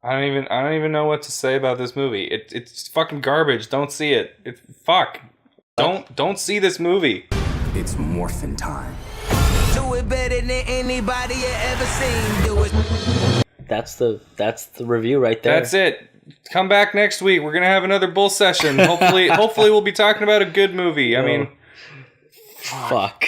I don't even know what to say about this movie. It's fucking garbage. Don't see it. Fuck. Don't see this movie. It's morphin' time. Do it better than anybody you ever seen. Do it. That's the review right there. That's it. Come back next week. We're gonna have another bull session. Hopefully we'll be talking about a good movie. I mean, fuck.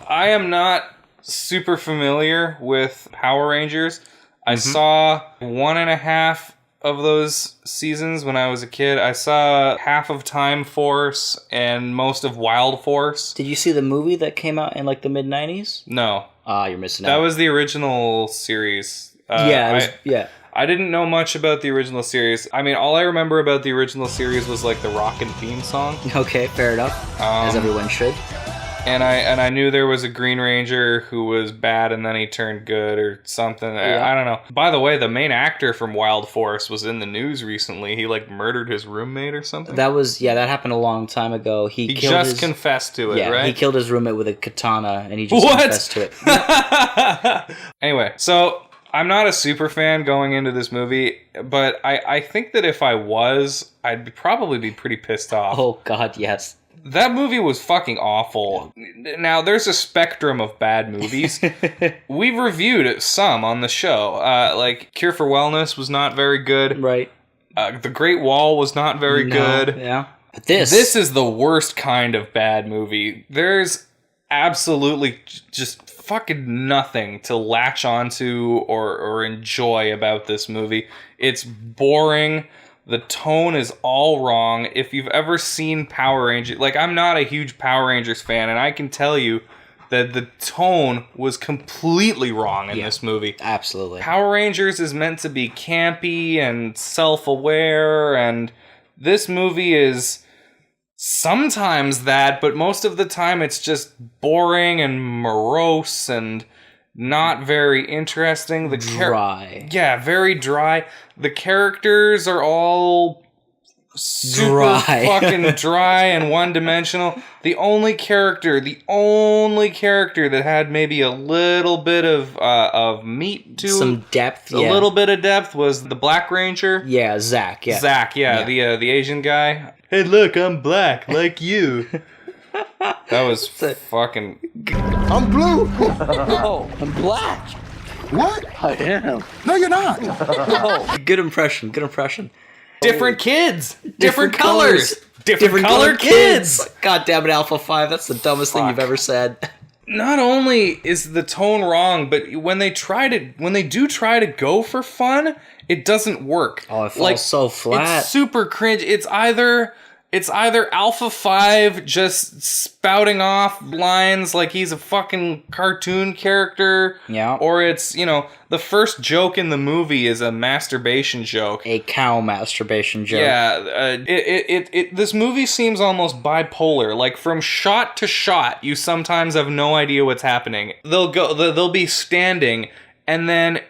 I am not super familiar with Power Rangers. I saw 1.5 of those seasons when I was a kid. I saw half of Time Force and most of Wild Force. Did you see the movie that came out in like the mid-90s? No. You're missing That out. was the original series. Yeah. I didn't know much about the original series. I mean, all I remember about the original series was like the Rockin' theme song. Okay, fair enough. As everyone should. And I knew there was a Green Ranger who was bad and then he turned good or something. Yeah. I don't know. By the way, the main actor from Wild Force was in the news recently. He like murdered his roommate or something. That happened a long time ago. He confessed to it, right? He killed his roommate with a katana and he just confessed to it. Anyway, so I'm not a super fan going into this movie, but I think that if I was, I'd probably be pretty pissed off. Oh god, yes. That movie was fucking awful. Now, there's a spectrum of bad movies. We've reviewed some on the show. Like, Cure for Wellness was not very good. Right. The Great Wall was not very good. Yeah. But this is the worst kind of bad movie. There's absolutely just fucking nothing to latch onto or enjoy about this movie. It's boring. The tone is all wrong. If you've ever seen Power Rangers, like, I'm not a huge Power Rangers fan, and I can tell you that the tone was completely wrong in this movie. Absolutely. Power Rangers is meant to be campy and self-aware, and this movie is sometimes that, but most of the time it's just boring and morose and not very interesting. Dry. Yeah, very dry. The characters are all super fucking dry and one-dimensional. The only character that had maybe a little bit of meat to some depth, a little bit of depth was the Black Ranger. Yeah, Zach. Yeah, Zach. Yeah. The Asian guy. Hey, look, I'm black, like you. That was fucking... I'm blue. Oh, I'm black. What? I am. No, you're not. Oh, good impression. Different kids. Different colors. Different colored kids. God damn it, Alpha 5. That's the dumbest thing you've ever said. Not only is the tone wrong, but when they do try to go for fun, it doesn't work. Oh, it falls so flat. It's super cringe. It's either Alpha 5 just spouting off lines like he's a fucking cartoon character. Yeah. Or it's, the first joke in the movie is a masturbation joke. A cow masturbation joke. Yeah. This movie seems almost bipolar. Like, from shot to shot, you sometimes have no idea what's happening. They'll be standing, and then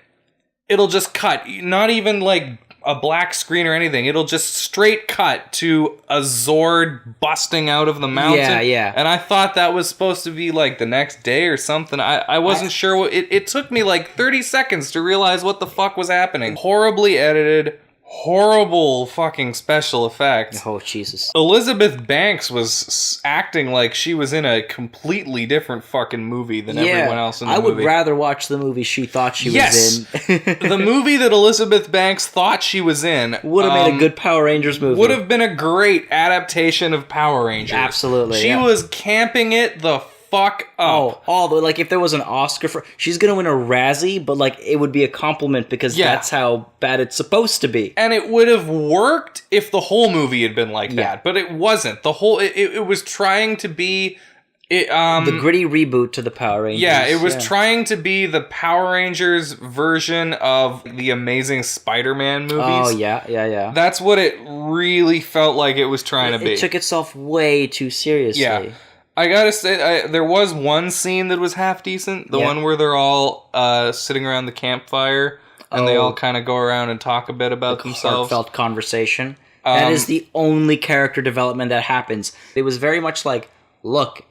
it'll just cut. Not even like a black screen or anything. It'll just straight cut to a Zord busting out of the mountain. Yeah. And I thought that was supposed to be like the next day or something. I wasn't sure what it took me like 30 seconds to realize what the fuck was happening. Horribly edited, horrible fucking special effects. Oh, Jesus. Elizabeth Banks was acting like she was in a completely different fucking movie than everyone else in the movie. I would rather watch the movie she thought she was in. The movie that Elizabeth Banks thought she was in would have made a good Power Rangers movie. Would have been a great adaptation of Power Rangers. Absolutely. She was camping it the fuck up. Like if there was an Oscar for... She's gonna win a Razzie, but like it would be a compliment because that's how bad it's supposed to be. And it would have worked if the whole movie had been like that, but it wasn't. The whole... It was trying to be... the gritty reboot to the Power Rangers. Yeah, it was trying to be the Power Rangers version of the Amazing Spider-Man movies. Oh, yeah. That's what it really felt like it was trying to be. It took itself way too seriously. Yeah. I gotta say, there was one scene that was half decent. The one where they're all sitting around the campfire, and they all kind of go around and talk a bit about themselves. Heartfelt conversation. That is the only character development that happens. It was very much like, look,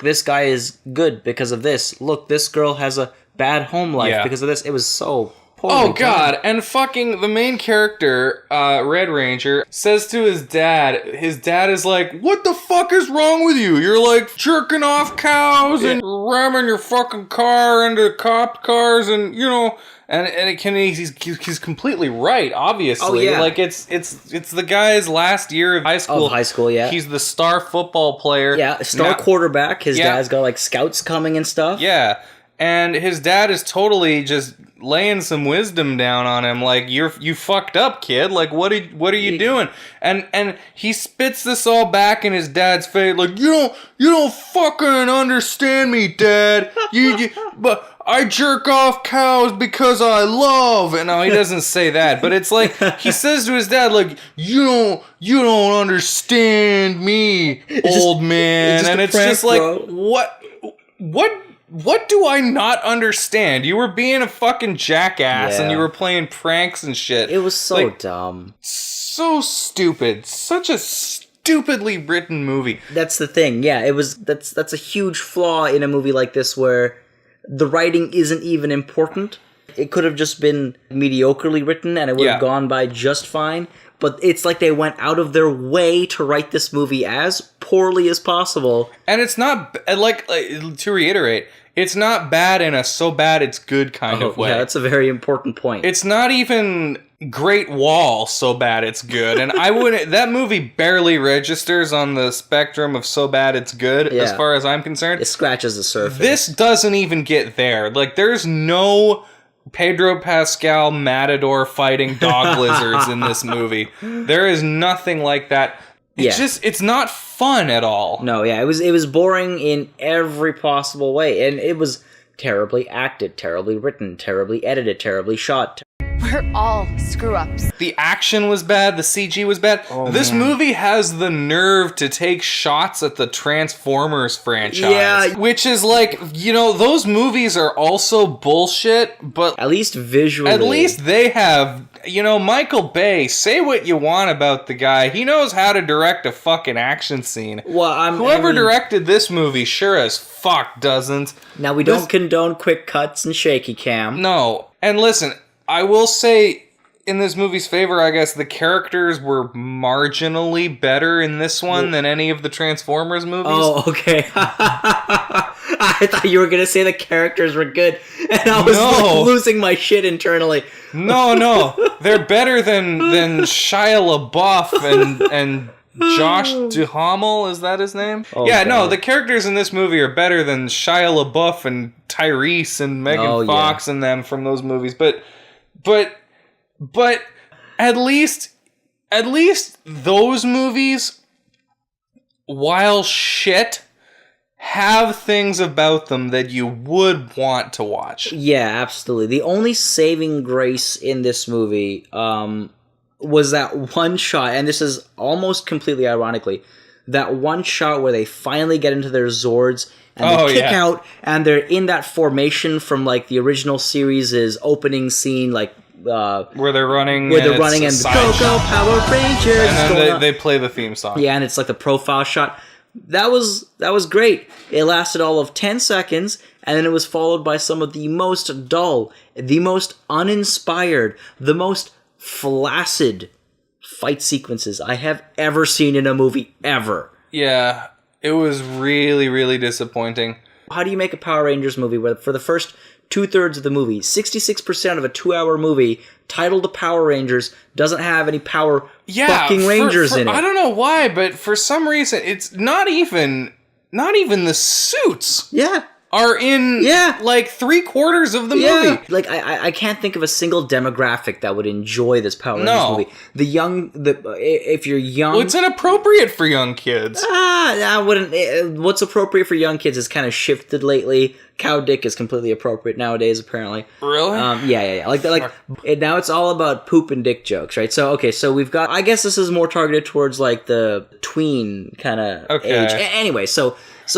this guy is good because of this. Look, this girl has a bad home life because of this. It was so Oh god, and fucking the main character, Red Ranger, says to his dad is like, what the fuck is wrong with you? You're like jerking off cows and ramming your fucking car into cop cars and, you know, he's completely right, obviously. Oh, yeah. Like, it's the guy's last year of high school. Of high school, yeah. He's the star football player. Yeah, star quarterback. His dad's got, like, scouts coming and stuff. Yeah. And his dad is totally just laying some wisdom down on him, like, you fucked up, kid. Like, what are you doing? And he spits this all back in his dad's face, like, you don't fucking understand me, Dad. But I jerk off cows because I love. And no, he doesn't say that, but it's like he says to his dad, like, you don't understand me, old man. And it's just like, what do I not understand? You were being a fucking jackass and you were playing pranks and shit. It was so dumb. So stupid. Such a stupidly written movie. That's the thing. Yeah, that's a huge flaw in a movie like this where the writing isn't even important. It could have just been mediocrely written and it would have gone by just fine. But it's like they went out of their way to write this movie as poorly as possible. And it's not, like to reiterate, it's not bad in a so bad it's good kind of way. Yeah, that's a very important point. It's not even Great Wall so bad it's good. And that movie barely registers on the spectrum of so bad it's good, as far as I'm concerned. It scratches the surface. This doesn't even get there. Like, there's no Pedro Pascal matador fighting dog lizards in this movie. There is nothing like that. It's not fun at all. No, yeah, it was boring in every possible way, and it was terribly acted, terribly written, terribly edited, terribly shot. We're all screw-ups. The action was bad, the CG was bad. This movie has the nerve to take shots at the Transformers franchise. Which is like, you know, those movies are also bullshit, but at least visually. At least they have, you know, Michael Bay, say what you want about the guy. He knows how to direct a fucking action scene. Well, Whoever directed this movie sure as fuck doesn't. Now, we don't condone quick cuts and shaky cam. No. And listen, I will say, in this movie's favor, I guess the characters were marginally better in this one than any of the Transformers movies. Oh, okay. I thought you were going to say the characters were good, and I was like, losing my shit internally. No. They're better than Shia LaBeouf and Josh Duhamel, is that his name? Oh, yeah, God. No, the characters in this movie are better than Shia LaBeouf and Tyrese and Megan Fox and them from those movies, But at least those movies, while shit, have things about them that you would want to watch. Yeah, absolutely. The only saving grace in this movie was that one shot, and this is almost completely ironically, that one shot where they finally get into their Zords and they kick out, and they're in that formation from like the original series' opening scene, like where they're running, and Go Go Power Rangers, and then they play the theme song. Yeah, and it's like the profile shot. That was great. It lasted all of 10 seconds, and then it was followed by some of the most dull, the most uninspired, the most flaccid fight sequences I have ever seen in a movie, ever. Yeah, it was really, really disappointing. How do you make a Power Rangers movie where for the first 2/3 of the movie, 66% of a 2-hour movie titled The Power Rangers doesn't have any Power fucking Rangers in it? I don't know why, but for some reason, it's not even the suits. Yeah. Are in like 3/4 of the movie. Like I can't think of a single demographic that would enjoy this Power Rangers movie. If you're young, well, it's inappropriate for young kids. I wouldn't. What's appropriate for young kids has kind of shifted lately. Cow dick is completely appropriate nowadays, apparently. Really? Yeah. Now it's all about poop and dick jokes, right? So we've got. I guess this is more targeted towards like the tween kind of age. Anyway, so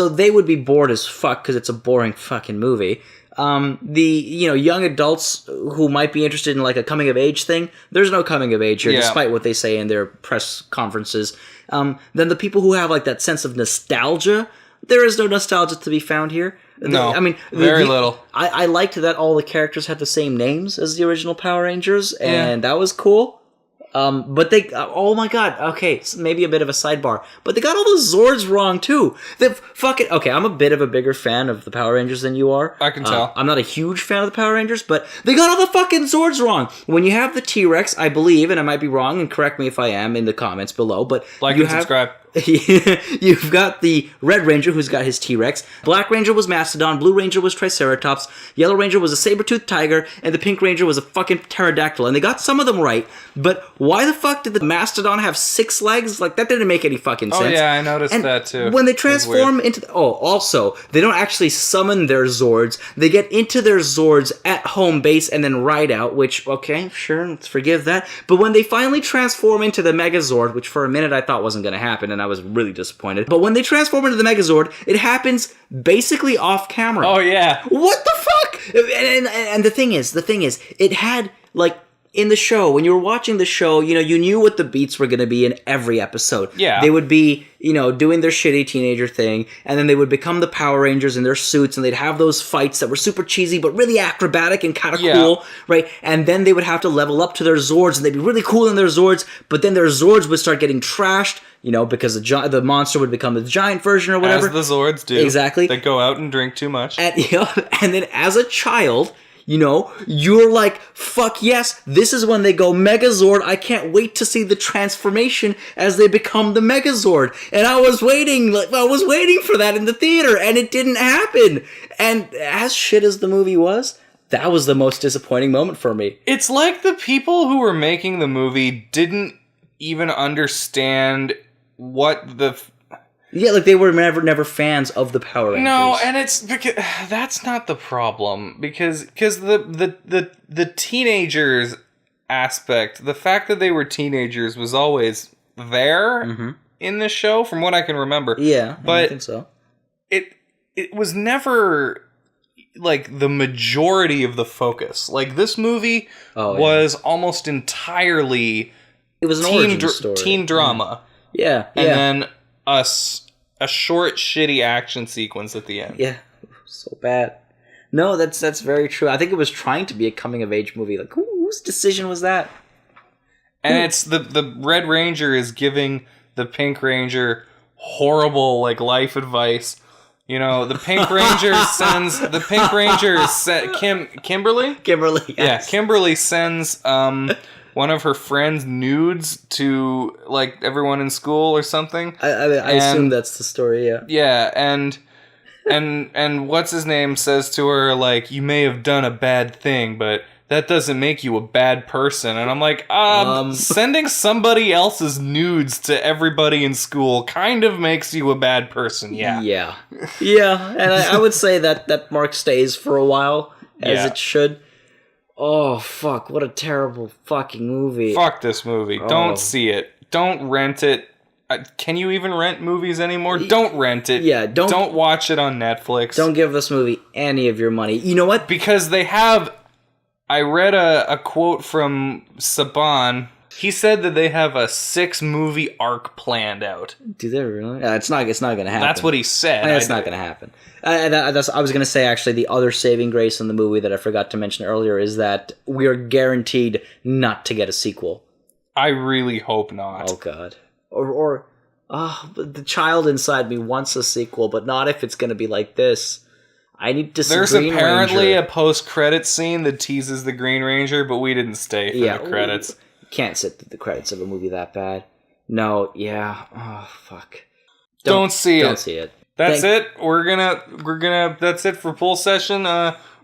they would be bored as fuck because it's a boring fucking movie. The young adults who might be interested in like a coming of age thing, there's no coming of age here, despite what they say in their press conferences. Then the people who have like that sense of nostalgia, there is no nostalgia to be found here. No, I mean, very little. I liked that all the characters had the same names as the original Power Rangers, and that was cool. But they, oh my god, okay, so maybe a bit of a sidebar, but they got all the Zords wrong too. Okay, I'm a bit of a bigger fan of the Power Rangers than you are. I can tell. I'm not a huge fan of the Power Rangers, but they got all the fucking Zords wrong. When you have the T-Rex, I believe, and I might be wrong, and correct me if I am in the comments below, but subscribe. You've got the Red Ranger, who's got his T-Rex. Black Ranger was Mastodon. Blue Ranger was Triceratops. Yellow Ranger was a saber-toothed tiger. And the Pink Ranger was a fucking pterodactyl. And they got some of them right. But why the fuck did the Mastodon have 6 legs? Like, that didn't make any fucking sense. Oh, yeah, I noticed that, too. When they transform into... also, they don't actually summon their Zords. They get into their Zords at home base and then ride out, which, okay, sure, let's forgive that. But when they finally transform into the Megazord, which for a minute I thought wasn't going to happen, and I was really disappointed. But when they transform into the Megazord, it happens basically off camera. Oh, yeah. What the fuck? And the thing is, it had, like, in the show, when you were watching the show, you know, you knew what the beats were going to be in every episode. Yeah. They would be, you know, doing their shitty teenager thing, and then they would become the Power Rangers in their suits, and they'd have those fights that were super cheesy, but really acrobatic and kind of cool, right? And then they would have to level up to their Zords, and they'd be really cool in their Zords, but then their Zords would start getting trashed, you know, because the monster would become the giant version or whatever. As the Zords do. Exactly. They go out and drink too much. And, you know, and then as a child... You know, you're like, fuck yes, this is when they go Megazord. I can't wait to see the transformation as they become the Megazord. And I was waiting for that in the theater, and it didn't happen. And as shit as the movie was, that was the most disappointing moment for me. It's like the people who were making the movie didn't even understand what the... Yeah, like they were never fans of the Power Rangers. No, and it's because that's not the problem. Because the teenagers aspect, the fact that they were teenagers was always there in the show, from what I can remember. Yeah, but I think so. It was never like the majority of the focus. Like this movie was almost entirely it was an origin story. Teen drama. Yeah, and then a short, shitty action sequence at the end. Yeah, so bad. No, that's very true. I think it was trying to be a coming-of-age movie. Like, whose decision was that? And it's the Red Ranger is giving the Pink Ranger horrible, like, life advice. You know, the Pink Ranger sends... The Pink Ranger... Kimberly? Kimberly, yes. Yeah, Kimberly sends... one of her friends' nudes to, like, everyone in school or something. I assume that's the story, yeah. Yeah, and what's his name says to her, like, you may have done a bad thing, but that doesn't make you a bad person. And I'm like, sending somebody else's nudes to everybody in school kind of makes you a bad person, yeah. Yeah. Yeah, and I would say that mark stays for a while, as it should. Oh, fuck, what a terrible fucking movie. Fuck this movie. Don't see it. Don't rent it. Can you even rent movies anymore? Don't rent it. Yeah, don't watch it on Netflix. Don't give this movie any of your money. You know what? Because they have... I read a quote from Saban. He said that they have a 6-movie arc planned out. Do they really? It's not going to happen. That's what he said. It's not going to happen. I was going to say, actually, the other saving grace in the movie that I forgot to mention earlier is that we are guaranteed not to get a sequel. I really hope not. Oh, God. Or the child inside me wants a sequel, but not if it's going to be like this. I need to see There's Green apparently Ranger. a post-credit scene that teases the Green Ranger, but we didn't stay for the credits. Can't sit through the credits of a movie that bad. No, yeah. Oh, fuck. Don't see it. Don't see it. That's it. We're gonna. That's it for Bull Session.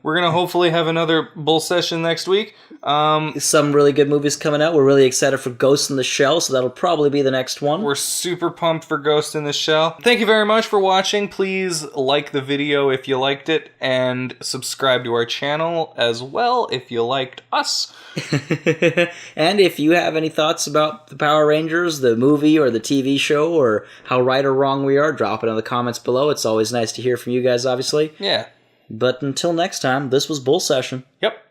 We're gonna hopefully have another Bull Session next week. Some really good movies coming out. We're really excited for Ghost in the Shell, so that'll probably be the next one. We're super pumped for Ghost in the Shell. Thank you very much for watching. Please like the video if you liked it, and subscribe to our channel as well if you liked us. And if you have any thoughts about the Power Rangers, the movie or the TV show, or how right or wrong we are, drop it in the comments below. It's always nice to hear from you guys, obviously. Yeah. But until next time, this was Bull Session. Yep.